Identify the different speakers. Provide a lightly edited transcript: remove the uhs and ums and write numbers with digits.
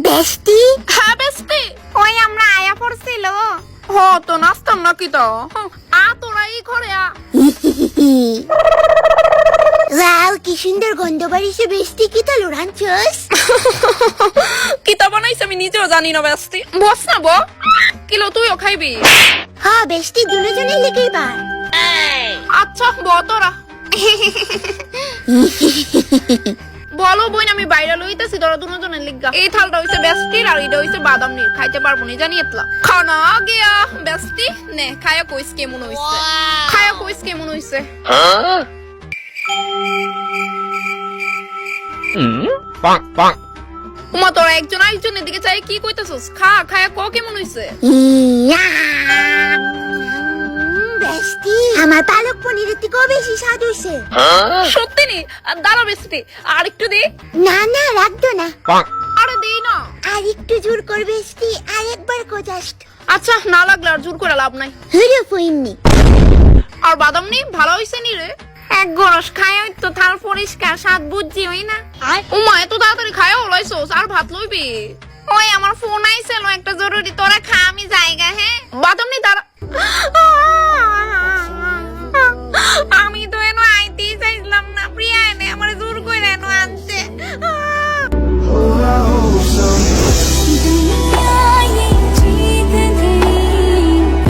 Speaker 1: বেস্টি
Speaker 2: হ্যাঁ বেস্টি,
Speaker 1: ওই আমরা আয়া পড়ছিল।
Speaker 2: হ তো নাচতাম নাকি তো। তোরা এই ঘরে আ।
Speaker 1: ওয়াও, কি সুন্দর গন্ধ বাড়িছে বেস্টি। কি তো লুরানছস?
Speaker 2: কিতা বানাইছে আমি নিজেও জানি না বেস্টি। বস না ব কিলো তুইও খাইবি।
Speaker 1: হ্যাঁ বেস্টি, দুজনে লেগেই বার।
Speaker 2: আচ্ছা ব তোরা বলো বোন, আমি বাইরে লইতেছি, তোরা দুজনের লিগা। এই থালটা হইছে বেস্টির আর এটা হইছে বাদাম নীর। খাইতে পারবো না জানি এতলা। খানা গিয়া বেস্টি নে, খায়া কইস কেমন হইছে, খায়া কইস কেমন হইছে।
Speaker 3: Bonk, bonk.
Speaker 2: উমা তোরা একজন আরেকজনের দিকে চাই কি কইতাছস? খা, খায়া ক কেমন হইছে।
Speaker 1: বেস্টি, আমার পালক পনিরের থেকেও বেশি স্বাদ হইছে।
Speaker 2: সত্যি নি? দাঁড়া বেস্টি, আর একটু দে।
Speaker 1: না না, রাখতো না।
Speaker 3: Bonk.
Speaker 2: আরে দেই না।
Speaker 1: আর একটু জোর কর বেস্টি, আর একবার কো জাস্ট।
Speaker 2: আচ্ছা না লাগলে আর জোর করে লাভ নাই।
Speaker 1: হুরু ফইননি।
Speaker 2: আর বাদাম নি ভালো হইছে নি রে?
Speaker 1: এক গরস খায় তো থাল পরিষ্কার, স্বাদ বুঝছি হই না।
Speaker 2: উমা এত তাড়াতাড়ি খায়া হলাইছস, আর ভাত লইবি?
Speaker 1: ওই আমার ফোন আইছিল একটা জরুরি, তোরা